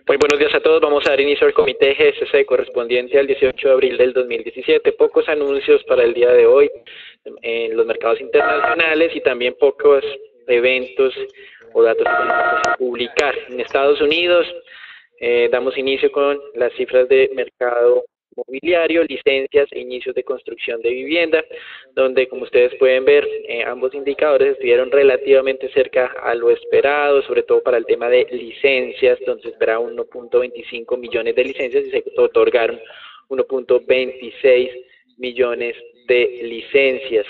Muy buenos días a todos. Vamos a dar inicio al comité GSC correspondiente al 18 de abril del 2017. Pocos anuncios para el día de hoy en los mercados internacionales y también pocos eventos o datos económicos a publicar. En Estados Unidos damos inicio con las cifras de mercado mobiliario, licencias e inicios de construcción de vivienda, donde, como ustedes pueden ver, ambos indicadores estuvieron relativamente cerca a lo esperado, sobre todo para el tema de licencias, donde se esperaba 1.25 millones de licencias y se otorgaron 1.26 millones de licencias.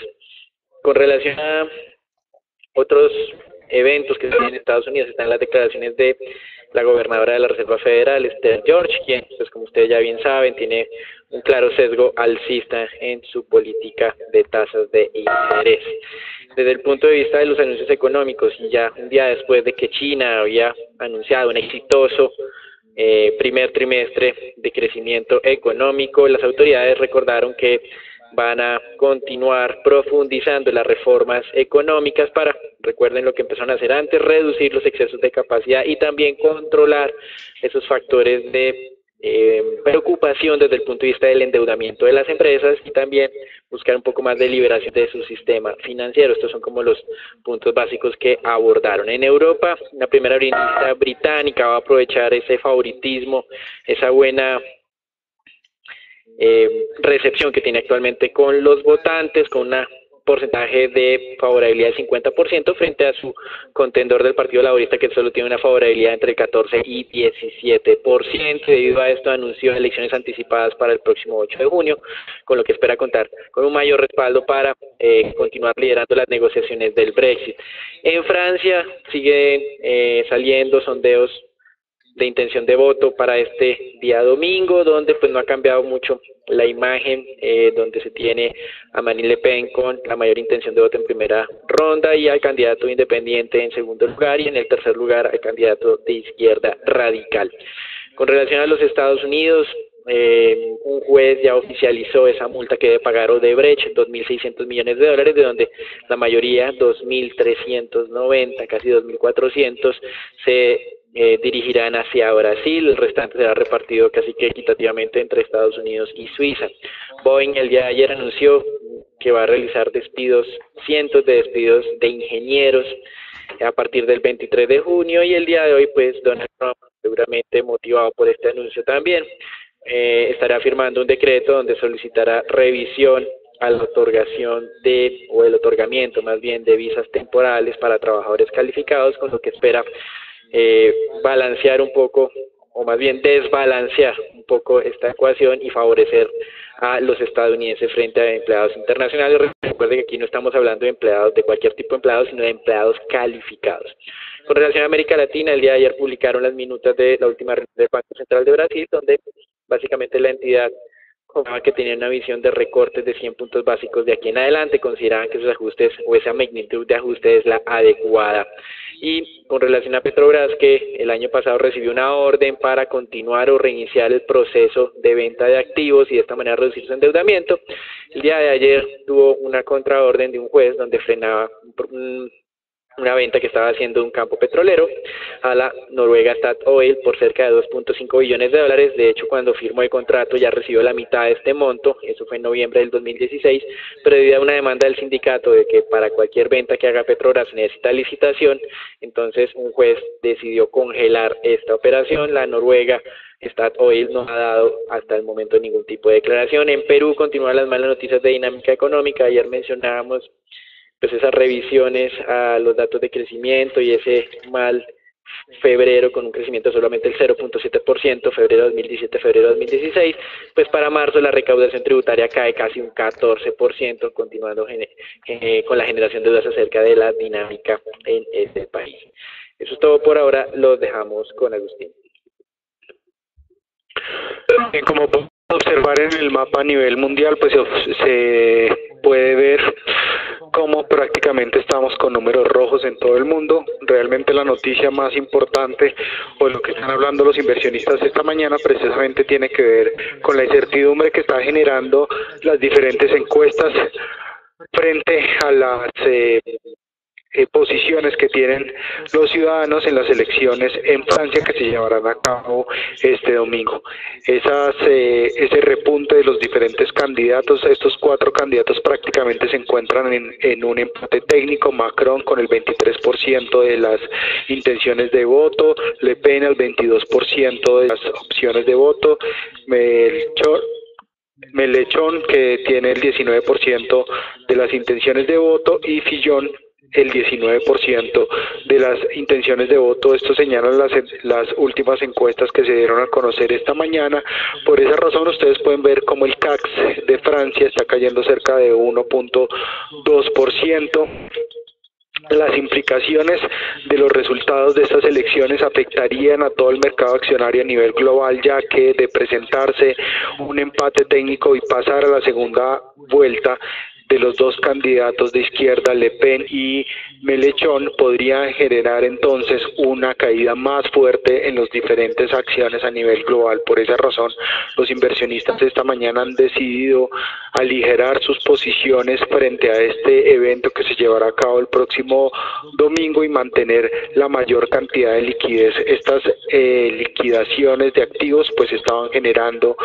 Con relación a otros eventos que se tienen en Estados Unidos, están las declaraciones de la gobernadora de la Reserva Federal, Esther George, quien, pues como ustedes ya bien saben, tiene un claro sesgo alcista en su política de tasas de interés. Desde el punto de vista de los anuncios económicos, y ya un día después de que China había anunciado un exitoso primer trimestre de crecimiento económico, las autoridades recordaron que van a continuar profundizando las reformas económicas para, recuerden lo que empezaron a hacer antes, reducir los excesos de capacidad y también controlar esos factores de preocupación desde el punto de vista del endeudamiento de las empresas y también buscar un poco más de liberación de su sistema financiero. Estos son como los puntos básicos que abordaron. En Europa, la primera ministra británica va a aprovechar ese favoritismo, esa buena recepción que tiene actualmente con los votantes, con un porcentaje de favorabilidad del 50% frente a su contendor del Partido Laborista, que solo tiene una favorabilidad entre el 14 y 17%. Debido a esto anunció elecciones anticipadas para el próximo 8 de junio, con lo que espera contar con un mayor respaldo para continuar liderando las negociaciones del Brexit. En Francia siguen saliendo sondeos de intención de voto para este día domingo, donde pues no ha cambiado mucho la imagen, donde se tiene a Marine Le Pen con la mayor intención de voto en primera ronda y al candidato independiente en segundo lugar y en el tercer lugar al candidato de izquierda radical. Con relación a los Estados Unidos, un juez ya oficializó esa multa que debe pagar Odebrecht, 2.600 millones de dólares, de donde la mayoría, 2.390, casi 2.400, se dirigirán hacia Brasil. El restante será repartido casi que equitativamente entre Estados Unidos y Suiza. Boeing el día de ayer anunció que va a realizar despidos, cientos de despidos de ingenieros a partir del 23 de junio y el día de hoy pues Donald Trump, seguramente motivado por este anuncio también, estará firmando un decreto donde solicitará revisión a la otorgación o el otorgamiento más bien de visas temporales para trabajadores calificados, con lo que espera balancear un poco, o más bien desbalancear un poco esta ecuación y favorecer a los estadounidenses frente a empleados internacionales. Recuerden que aquí no estamos hablando de empleados, de cualquier tipo de empleados, sino de empleados calificados. Con relación a América Latina, el día de ayer publicaron las minutas de la última reunión del Banco Central de Brasil, donde básicamente la entidad confirmaba que tenía una visión de recortes de 100 puntos básicos de aquí en adelante, consideraban que esos ajustes o esa magnitud de ajuste es la adecuada. Y con relación a Petrobras, que el año pasado recibió una orden para continuar o reiniciar el proceso de venta de activos y de esta manera reducir su endeudamiento, el día de ayer tuvo una contraorden de un juez donde frenaba una venta que estaba haciendo un campo petrolero a la Noruega Statoil por cerca de 2.5 billones de dólares. De hecho, cuando firmó el contrato ya recibió la mitad de este monto, eso fue en noviembre del 2016, pero debido a una demanda del sindicato de que para cualquier venta que haga Petrobras necesita licitación, entonces un juez decidió congelar esta operación. La Noruega Statoil no ha dado hasta el momento ningún tipo de declaración. En Perú continúan las malas noticias de dinámica económica. Ayer mencionábamos pues esas revisiones a los datos de crecimiento y ese mal febrero con un crecimiento solamente del 0.7%, febrero 2017, febrero 2016, pues para marzo la recaudación tributaria cae casi un 14%, continuando con la generación de dudas acerca de la dinámica en este país. Eso es todo por ahora, los dejamos con Agustín. Como podemos observar en el mapa a nivel mundial, pues se puede ver cómo prácticamente estamos con números rojos en todo el mundo. Realmente la noticia más importante o lo que están hablando los inversionistas esta mañana precisamente tiene que ver con la incertidumbre que está generando las diferentes encuestas frente a las posiciones que tienen los ciudadanos en las elecciones en Francia que se llevarán a cabo este domingo. Ese repunte de los diferentes candidatos, estos 4 candidatos prácticamente se encuentran en un empate técnico. Macron con el 23% de las intenciones de voto, Le Pen el 22% de las opciones de voto, Mélenchon que tiene el 19% de las intenciones de voto y Fillon el 19% de las intenciones de voto. Esto señalan las últimas encuestas que se dieron a conocer esta mañana. Por esa razón ustedes pueden ver cómo el CAC de Francia está cayendo cerca de 1.2%. Las implicaciones de los resultados de estas elecciones afectarían a todo el mercado accionario a nivel global, ya que de presentarse un empate técnico y pasar a la segunda vuelta de los 2 candidatos de izquierda, Le Pen y Mélenchon, podría generar entonces una caída más fuerte en las diferentes acciones a nivel global. Por esa razón, los inversionistas esta mañana han decidido aligerar sus posiciones frente a este evento que se llevará a cabo el próximo domingo y mantener la mayor cantidad de liquidez. Estas liquidaciones de activos pues estaban generando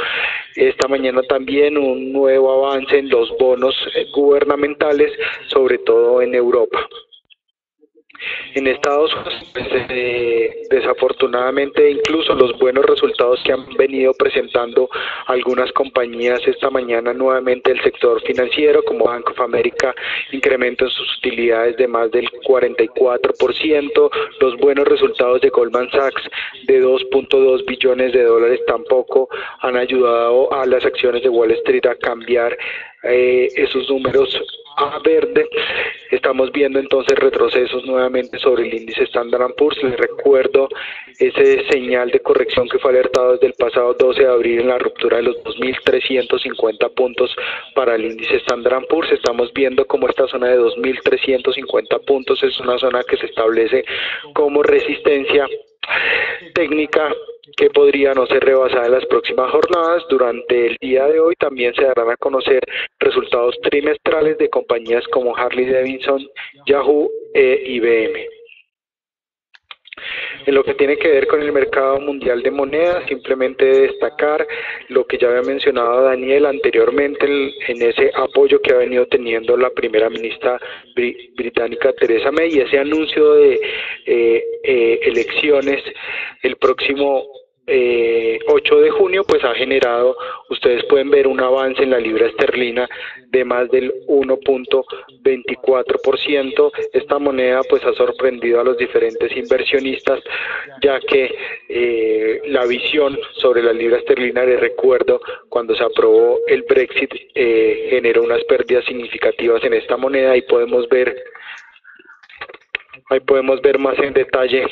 esta mañana también un nuevo avance en los bonos gubernamentales, sobre todo en Europa. En Estados Unidos, pues, desafortunadamente, incluso los buenos resultados que han venido presentando algunas compañías esta mañana, nuevamente el sector financiero, como Bank of America, incrementan sus utilidades de más del 44%. Los buenos resultados de Goldman Sachs de 2.2 billones de dólares tampoco han ayudado a las acciones de Wall Street a cambiar esos números a verde. Estamos viendo entonces retrocesos nuevamente sobre el índice Standard & Poor's. Les recuerdo ese señal de corrección que fue alertado desde el pasado 12 de abril en la ruptura de los 2.350 puntos para el índice Standard & Poor's. Estamos viendo como esta zona de 2.350 puntos es una zona que se establece como resistencia técnica que podría no ser rebasada en las próximas jornadas. Durante el día de hoy también se darán a conocer resultados trimestrales de compañías como Harley Davidson, Yahoo e IBM. En lo que tiene que ver con el mercado mundial de monedas, simplemente destacar lo que ya había mencionado Daniel anteriormente en ese apoyo que ha venido teniendo la primera ministra británica Theresa May y ese anuncio de elecciones el próximo 8 de junio, pues ha generado, ustedes pueden ver un avance en la libra esterlina de más del 1.24%. Esta moneda pues ha sorprendido a los diferentes inversionistas, ya que la visión sobre la libra esterlina, les recuerdo, cuando se aprobó el Brexit, generó unas pérdidas significativas en esta moneda. Ahí podemos ver más en detalle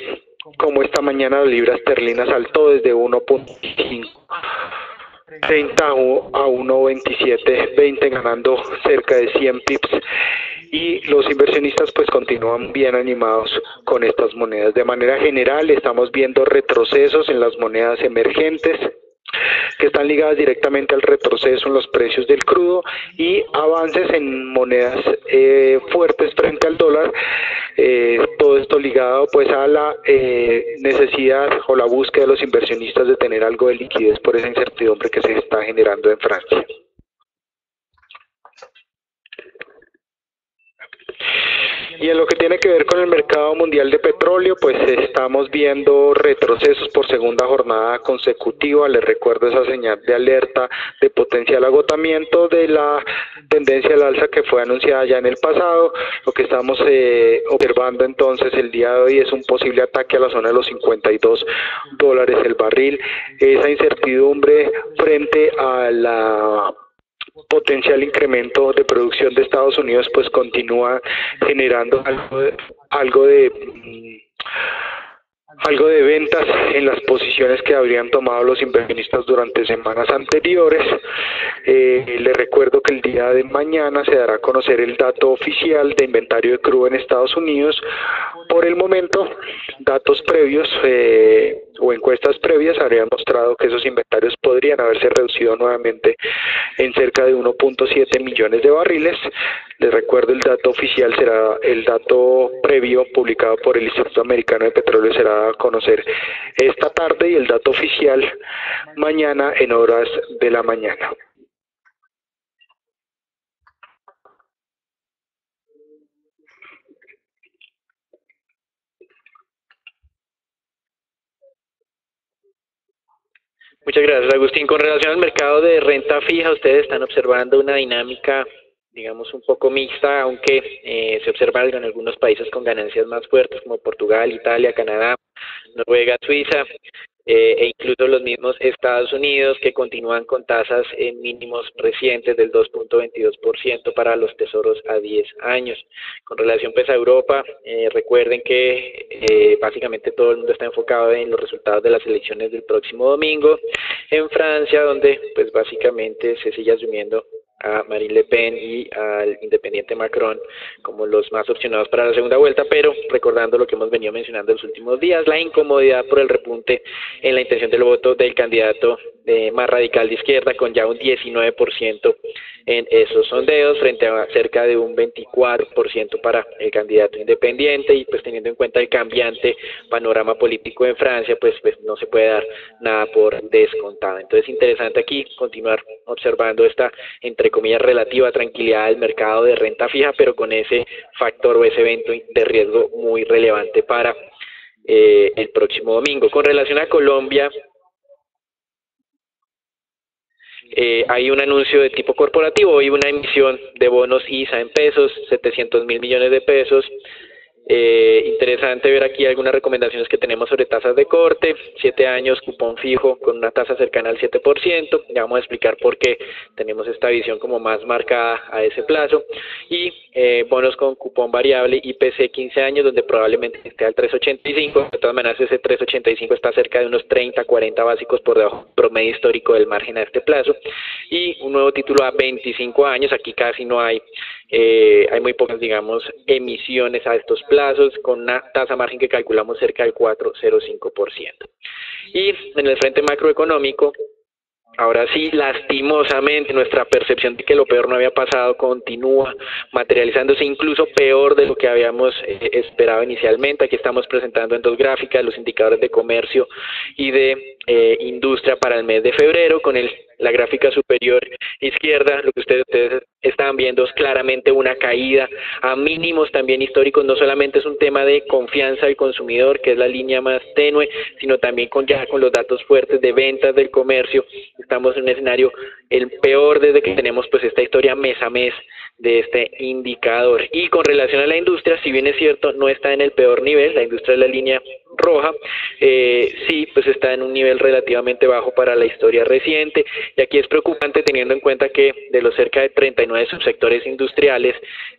como esta mañana la libra esterlina saltó desde 1.530 a 1.2720, ganando cerca de 100 pips, y los inversionistas pues continúan bien animados con estas monedas. De manera general estamos viendo retrocesos en las monedas emergentes que están ligadas directamente al retroceso en los precios del crudo y avances en monedas fuertes frente al dólar, todo esto ligado pues a la necesidad o la búsqueda de los inversionistas de tener algo de liquidez por esa incertidumbre que se está generando en Francia. Y en lo que tiene que ver con el mercado mundial de petróleo, pues estamos viendo retrocesos por segunda jornada consecutiva. Les recuerdo esa señal de alerta de potencial agotamiento de la tendencia al alza que fue anunciada ya en el pasado. Lo que estamos observando entonces el día de hoy es un posible ataque a la zona de los $52 el barril. Esa incertidumbre frente a la potencial incremento de producción de Estados Unidos pues continúa generando algo de ventas en las posiciones que habrían tomado los inversionistas durante semanas anteriores. Les recuerdo que el día de mañana se dará a conocer el dato oficial de inventario de crudo en Estados Unidos. Por el momento, datos previos, o encuestas previas habrían mostrado que esos inventarios podrían haberse reducido nuevamente en cerca de 1.7 millones de barriles. Les recuerdo, el dato oficial será, el dato previo publicado por el Instituto Americano de Petróleo será a conocer esta tarde, y el dato oficial mañana en horas de la mañana. Muchas gracias, Agustín. Con relación al mercado de renta fija, ustedes están observando una dinámica, digamos, un poco mixta, aunque se observa en algunos países con ganancias más fuertes como Portugal, Italia, Canadá, Noruega, Suiza, e incluso los mismos Estados Unidos, que continúan con tasas en mínimos recientes del 2.22% para los tesoros a 10 años. Con relación pues a Europa, recuerden que básicamente todo el mundo está enfocado en los resultados de las elecciones del próximo domingo en Francia, donde pues básicamente se sigue asumiendo a Marine Le Pen y al independiente Macron como los más opcionados para la segunda vuelta, pero recordando lo que hemos venido mencionando en los últimos días, la incomodidad por el repunte en la intención del voto del candidato más radical de izquierda, con ya un 19% en esos sondeos frente a cerca de un 24% para el candidato independiente, y pues teniendo en cuenta el cambiante panorama político en Francia, pues no se puede dar nada por descontado. Entonces, interesante aquí continuar observando esta, entre comillas, relativa tranquilidad del mercado de renta fija, pero con ese factor o ese evento de riesgo muy relevante para el próximo domingo. Con relación a Colombia, hay un anuncio de tipo corporativo, hoy una emisión de bonos ISA en pesos, 700.000 millones de pesos. Interesante ver aquí algunas recomendaciones que tenemos sobre tasas de corte, 7 años, cupón fijo con una tasa cercana al 7%, ya vamos a explicar por qué tenemos esta visión como más marcada a ese plazo, y bonos con cupón variable IPC 15 años, donde probablemente esté al 3.85, de todas maneras ese 3.85 está cerca de unos 30, 40 básicos por debajo del promedio histórico del margen a este plazo, y un nuevo título a 25 años, aquí casi no hay muy pocas, digamos, emisiones a estos plazos, con una tasa margen que calculamos cerca del 4.05%. Y en el frente macroeconómico, ahora sí, lastimosamente, nuestra percepción de que lo peor no había pasado continúa materializándose, incluso peor de lo que habíamos esperado inicialmente. Aquí estamos presentando en dos gráficas los indicadores de comercio y de industria para el mes de febrero. Con la gráfica superior izquierda, lo que ustedes están viendo es claramente una caída a mínimos también históricos. No solamente es un tema de confianza del consumidor, que es la línea más tenue, sino también ya con los datos fuertes de ventas del comercio. Estamos en un escenario el peor desde que tenemos pues esta historia mes a mes de este indicador. Y con relación a la industria, si bien es cierto, no está en el peor nivel, la industria es la línea roja, sí, pues está en un nivel relativamente bajo para la historia reciente, y aquí es preocupante teniendo en cuenta que de los cerca de 39 subsectores industriales,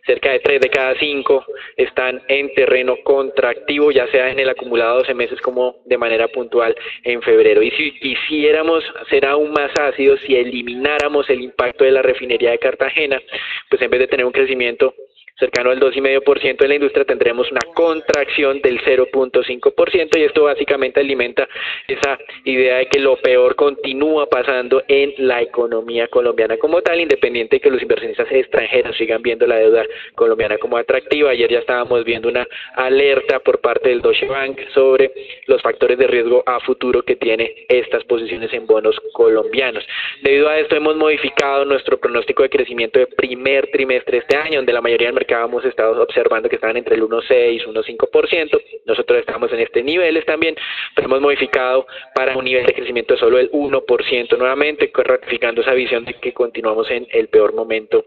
cerca de 3 de cada 5 están en terreno contractivo, ya sea en el acumulado 12 meses como de manera puntual en febrero. Y si quisiéramos ser aún más ácidos, si elimináramos el impacto de la refinería de Cartagena, pues en vez de tener un crecimiento cercano al 2,5% de la industria, tendremos una contracción del 0.5%, y esto básicamente alimenta esa idea de que lo peor continúa pasando en la economía colombiana como tal, independiente de que los inversionistas extranjeros sigan viendo la deuda colombiana como atractiva. Ayer ya estábamos viendo una alerta por parte del Deutsche Bank sobre los factores de riesgo a futuro que tiene estas posiciones en bonos colombianos. Debido a esto hemos modificado nuestro pronóstico de crecimiento de primer trimestre de este año, donde la mayoría del mercado hemos estado observando que estaban entre el 1.6 y 1.5%, nosotros estamos en estos niveles también, pero hemos modificado para un nivel de crecimiento de solo el 1% nuevamente, ratificando esa visión de que continuamos en el peor momento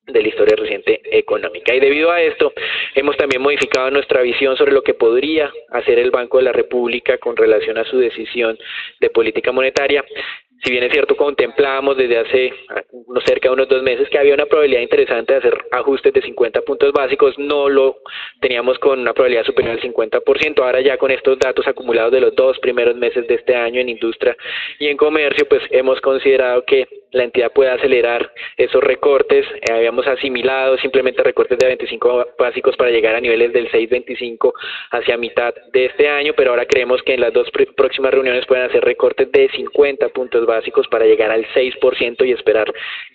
de la historia reciente económica. Y debido a esto, hemos también modificado nuestra visión sobre lo que podría hacer el Banco de la República con relación a su decisión de política monetaria. Si bien es cierto, contemplábamos desde hace cerca de unos 2 meses que había una probabilidad interesante de hacer ajustes de 50 puntos básicos, no lo teníamos con una probabilidad superior al 50%. Ahora ya con estos datos acumulados de los 2 primeros meses de este año en industria y en comercio, pues hemos considerado que la entidad pueda acelerar esos recortes. Habíamos asimilado simplemente recortes de 25 básicos para llegar a niveles del 6.25 hacia mitad de este año, pero ahora creemos que en las dos próximas reuniones pueden hacer recortes de 50 puntos básicos para llegar al 6% y esperar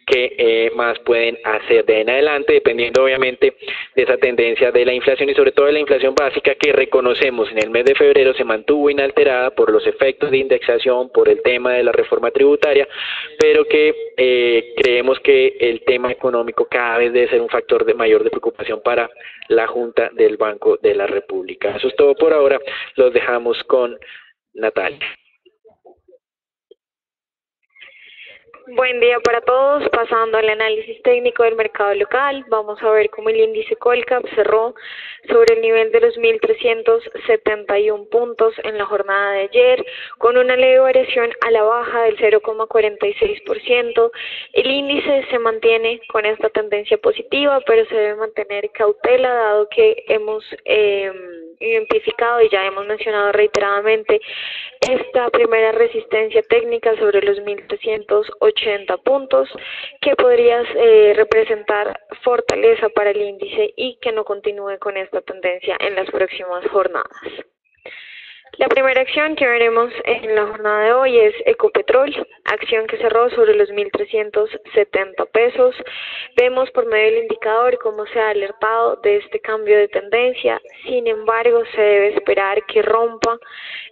que más pueden hacer de en adelante, dependiendo obviamente de esa tendencia de la inflación y sobre todo de la inflación básica, que reconocemos en el mes de febrero se mantuvo inalterada por los efectos de indexación, por el tema de la reforma tributaria, pero que creemos que el tema económico cada vez debe ser un factor de mayor de preocupación para la Junta del Banco de la República. Eso es todo por ahora, los dejamos con Natalia. Buen día para todos. Pasando al análisis técnico del mercado local, vamos a ver cómo el índice Colcap cerró sobre el nivel de los 1.371 puntos en la jornada de ayer, con una leve variación a la baja del 0,46%. El índice se mantiene con esta tendencia positiva, pero se debe mantener cautela, dado que hemos identificado y ya hemos mencionado reiteradamente esta primera resistencia técnica sobre los 1.380 puntos, que podría representar fortaleza para el índice y que no continúe con esta tendencia en las próximas jornadas. La primera acción que veremos en la jornada de hoy es Ecopetrol, acción que cerró sobre los 1.370 pesos. Vemos por medio del indicador cómo se ha alertado de este cambio de tendencia. Sin embargo, se debe esperar que rompa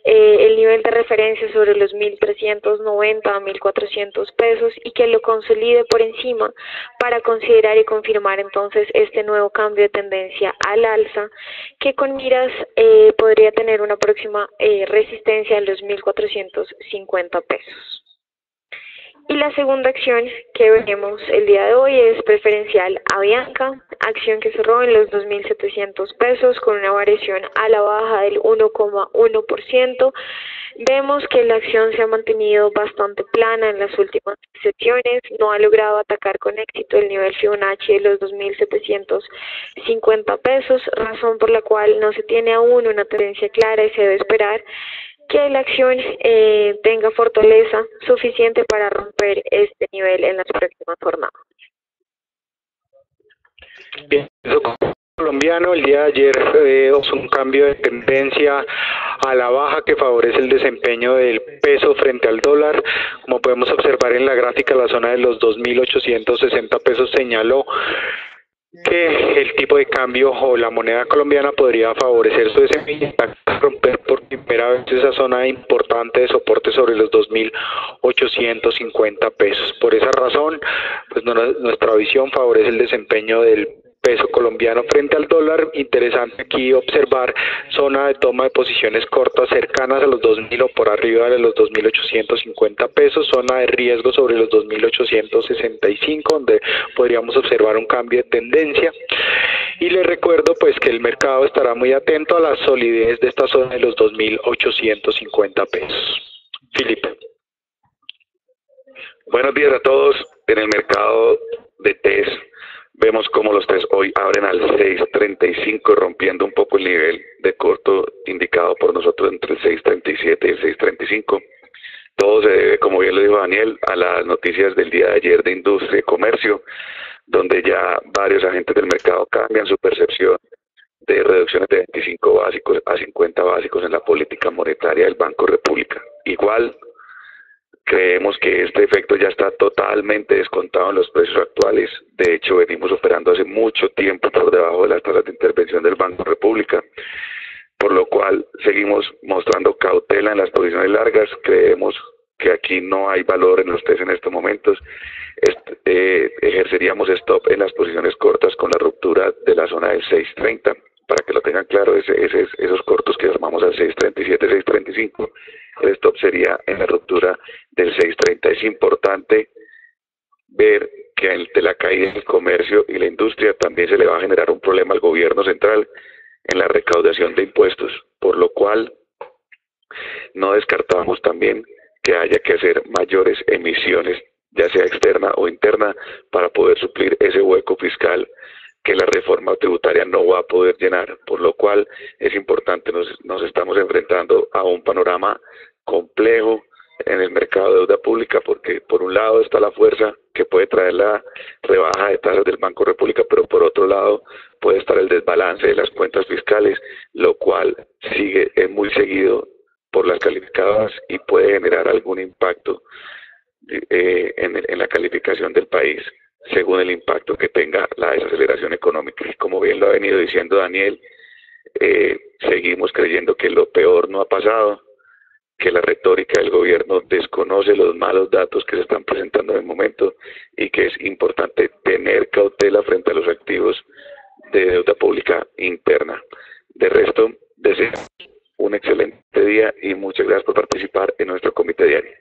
el nivel de referencia sobre los 1.390 a 1.400 pesos y que lo consolide por encima para considerar y confirmar entonces este nuevo cambio de tendencia al alza, que con miras podría tener una próxima resistencia en los 1.450 pesos. Y la segunda acción que veremos el día de hoy es preferencial Avianca, acción que cerró en los 2.700 pesos con una variación a la baja del 1,1%. Vemos que la acción se ha mantenido bastante plana en las últimas sesiones, no ha logrado atacar con éxito el nivel Fibonacci de los 2.750 pesos, razón por la cual no se tiene aún una tendencia clara y se debe esperar que la acción tenga fortaleza suficiente para romper este nivel en las próximas jornadas. Bien, colombiano, el día de ayer un cambio de tendencia a la baja que favorece el desempeño del peso frente al dólar. Como podemos observar en la gráfica, la zona de los 2.860 pesos señaló que el tipo de cambio o la moneda colombiana podría favorecer su desempeño, romper por primera vez esa zona importante de soporte sobre los 2.850 pesos. Por esa razón, pues nuestra visión favorece el desempeño del peso colombiano frente al dólar. Interesante aquí observar zona de toma de posiciones cortas cercanas a los 2.000 o por arriba de los 2.850 pesos, zona de riesgo sobre los 2.865, donde podríamos observar un cambio de tendencia. Y les recuerdo pues que el mercado estará muy atento a la solidez de esta zona de los 2.850 pesos. Felipe. Buenos días a todos. En el mercado de TES vemos como los TES hoy abren al 6.35, rompiendo un poco el nivel de corto indicado por nosotros entre el 6.37 y el 6.35. Todo se debe, como bien lo dijo Daniel, a las noticias del día de ayer de industria y comercio, donde ya varios agentes del mercado cambian su percepción de reducciones de 25 básicos a 50 básicos en la política monetaria del Banco República. Igual, creemos que este efecto ya está totalmente descontado en los precios actuales. De hecho, venimos operando hace mucho tiempo por debajo de las tasas de intervención del Banco República, por lo cual seguimos mostrando cautela en las posiciones largas. Creemos que aquí no hay valor en los TES en estos momentos. Ejerceríamos stop en las posiciones cortas con la ruptura de la zona del 6.30. Para que lo tengan claro, esos cortos que armamos al 6.37, 6.35, el stop sería en la ruptura del 6.30. Es importante ver que ante la caída del comercio y la industria también se le va a generar un problema al gobierno central en la recaudación de impuestos, por lo cual no descartamos también que haya que hacer mayores emisiones, ya sea externa o interna, para poder suplir ese hueco fiscal que la reforma tributaria no va a poder llenar, por lo cual es importante, nos estamos enfrentando a un panorama complejo en el mercado de deuda pública, porque por un lado está la fuerza que puede traer la rebaja de tasas del Banco República, pero por otro lado puede estar el desbalance de las cuentas fiscales, lo cual sigue muy seguido por las calificadoras y puede generar algún impacto en la calificación del país según el impacto que tenga la desaceleración económica. Y como bien lo ha venido diciendo Daniel, seguimos creyendo que lo peor no ha pasado, que la retórica del gobierno desconoce los malos datos que se están presentando en el momento y que es importante tener cautela frente a los activos de deuda pública interna. De resto, deseo un excelente día y muchas gracias por participar en nuestro comité diario.